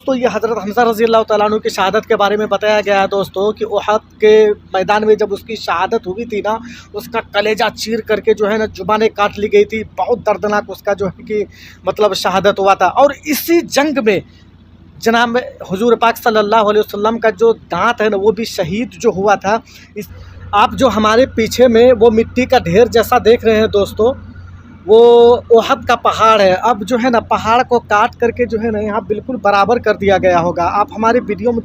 दोस्तों ये हज़रत हमज़ा रज़ी अल्लाह तआला अन्हु की शहादत के बारे में बताया गया है दोस्तों कि उहद के मैदान में जब उसकी शहादत हुई थी ना, उसका कलेजा चीर करके जो है ना जुबानें काट ली गई थी। बहुत दर्दनाक उसका जो है कि मतलब शहादत हुआ था। और इसी जंग में जनाब हुजूर पाक सल्लल्लाहु अलैहि वसल्लम का जो दांत है ना वो भी शहीद जो हुआ था। इस आप जो हमारे पीछे में वो मिट्टी का ढेर जैसा देख रहे हैं दोस्तों, वो उहद का पहाड़ है। अब जो है ना पहाड़ को काट करके जो है ना यहाँ बिल्कुल बराबर कर दिया गया होगा। आप हमारे वीडियो में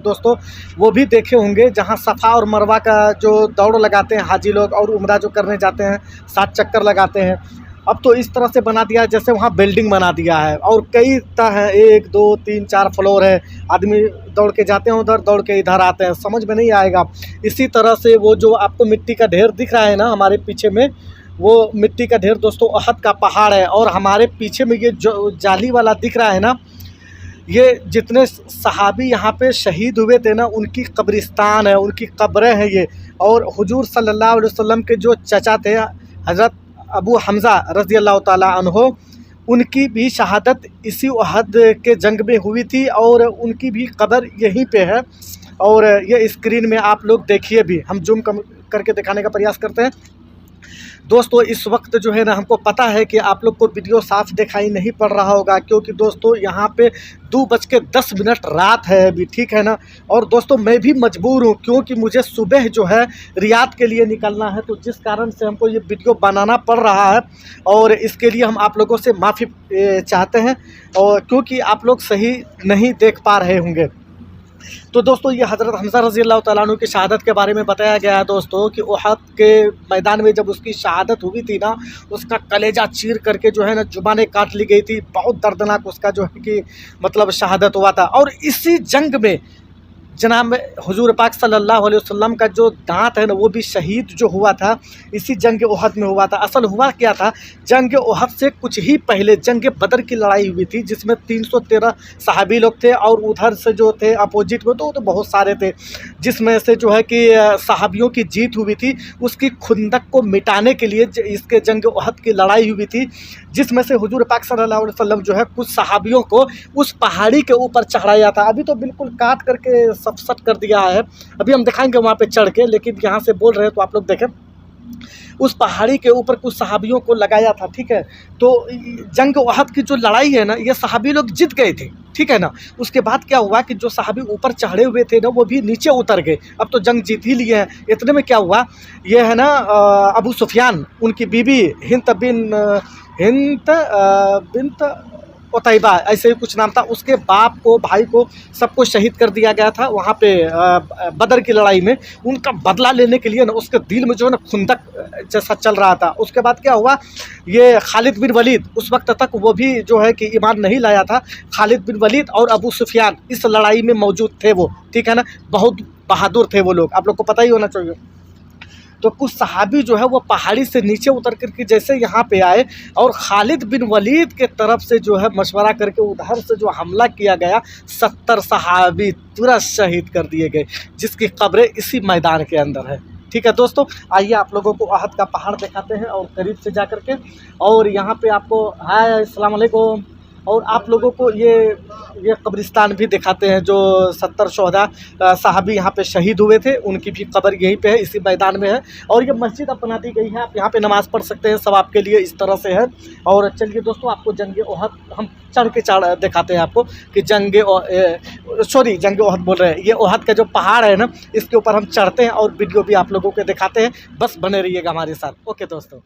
दोस्तों वो भी देखे होंगे जहाँ सफ़ा और मरवा का जो दौड़ लगाते हैं हाजी लोग और उम्रा जो करने जाते हैं 7 चक्कर लगाते हैं। अब तो इस तरह से बना दिया है जैसे वहाँ बिल्डिंग बना दिया है और कई तरह है, 1 2 3 4 फ्लोर है। आदमी दौड़ के जाते हैं उधर, दौड़ के इधर आते हैं, समझ में नहीं आएगा। इसी तरह से वो जो आपको मिट्टी का ढेर दिख रहा है ना हमारे पीछे में, वो मिट्टी का ढेर दोस्तों उहद का पहाड़ है। और हमारे पीछे में ये जो जाली वाला दिख रहा है ना, ये जितने सहाबी यहाँ पे शहीद हुए थे ना उनकी कब्रिस्तान है, उनकी कब्रें हैं ये। और हुजूर सल्लल्लाहु अलैहि वसल्लम के जो चचा थे हज़रत अबू हमज़ा रज़ी अल्लाह तआला अन्हु, उनकी भी शहादत इसी उहद के जंग में हुई थी और उनकी भी कब्र यहीं पे है। और ये स्क्रीन में आप लोग देखिए भी, हम जूम करके दिखाने का प्रयास करते हैं दोस्तों। इस वक्त जो है ना हमको पता है कि आप लोग को वीडियो साफ दिखाई नहीं पड़ रहा होगा क्योंकि दोस्तों यहाँ पे 2:10 रात है अभी, ठीक है ना। और दोस्तों मैं भी मजबूर हूँ क्योंकि मुझे सुबह जो है रियाद के लिए निकलना है, तो जिस कारण से हमको ये वीडियो बनाना पड़ रहा है। और इसके लिए हम आप लोगों से माफ़ी चाहते हैं और क्योंकि आप लोग सही नहीं देख पा रहे होंगे। तो दोस्तों ये हज़रत हमज़ा रज़ी अल्लाह तआला अन्हु की शहादत के बारे में बताया गया है दोस्तों कि उहद के मैदान में जब उसकी शहादत हुई थी ना, उसका कलेजा चीर करके जो है ना जुबानें काट ली गई थी। बहुत दर्दनाक उसका जो है कि मतलब शहादत हुआ था। और इसी जंग में जनाब हुजूर पाक सल्लल्लाहु अलैहि वसल्लम का जो दांत है ना वो भी शहीद जो हुआ था, इसी जंग उहद में हुआ था। असल हुआ क्या था, जंग उहद से कुछ ही पहले जंग बदर की लड़ाई हुई थी जिसमें 313 सहाबी लोग थे और उधर से जो थे अपोजिट में तो बहुत सारे थे, जिसमें से जो है कि सहाबियों की जीत हुई थी। उसकी खुंदक को मिटाने के लिए इसके जंग उहद की लड़ाई हुई थी, जिसमें से हुजूर पाक सल्लल्लाहु अलैहि वसल्लम जो है कुछ सहाबियों को उस पहाड़ी के ऊपर चढ़ाया था। अभी तो बिल्कुल काट करके सट कर दिया है, अभी हम दिखाएंगे वहाँ पे चढ़ के, लेकिन यहाँ से बोल रहे हैं तो आप लोग देखें। उस पहाड़ी के ऊपर कुछ सहाबियों को लगाया था, ठीक है। तो जंग उहद की जो लड़ाई है ना ये सहाबी लोग जीत गए थे, ठीक है ना। उसके बाद क्या हुआ कि जो सहाबी ऊपर चढ़े हुए थे ना वो भी नीचे उतर गए। अब तो जंग जीत ही लिए हैं। इतने में क्या हुआ, ये है ना अबू सुफियान, उनकी बीबी हिंद बिन्त उतैबा ऐसे ही कुछ नाम था, उसके बाप को भाई को सबको शहीद कर दिया गया था वहाँ पे बदर की लड़ाई में। उनका बदला लेने के लिए ना उसके दिल में जो है ना खुंदक जैसा चल रहा था। उसके बाद क्या हुआ, ये खालिद बिन वलीद, उस वक्त तक वो भी जो है कि ईमान नहीं लाया था। खालिद बिन वलीद और अबू सुफियान इस लड़ाई में मौजूद थे वो, ठीक है ना। बहुत बहादुर थे वो लोग, आप लोग को पता ही होना चाहिए। तो कुछ सहाबी जो है वो पहाड़ी से नीचे उतर करके जैसे यहाँ पे आए और खालिद बिन वलीद के तरफ से जो है मशवरा करके उधर से जो हमला किया गया, 70 सहाबी तुरंत शहीद कर दिए गए, जिसकी कब्रें इसी मैदान के अंदर है, ठीक है दोस्तों। आइए आप लोगों को उहद का पहाड़ दिखाते हैं और करीब से जा करके, और यहाँ पे आपको हाय अस्सलाम वालेकुम, और आप लोगों को ये कब्रिस्तान भी दिखाते हैं जो 70 शोहदा साहबी यहाँ पे शहीद हुए थे, उनकी भी कब्र यहीं पे है, इसी मैदान में है। और ये मस्जिद अब बना दी गई है, आप यहाँ पे नमाज़ पढ़ सकते हैं, सब आपके लिए इस तरह से है। और चलिए दोस्तों आपको जंग उहद हम चढ़ के दिखाते हैं आपको कि जंग उहद बोल रहे हैं, ये उहद का जो पहाड़ है ना इसके ऊपर हम चढ़ते हैं और वीडियो भी आप लोगों को दिखाते हैं। बस बने रहिएगा हमारे साथ। ओके दोस्तों।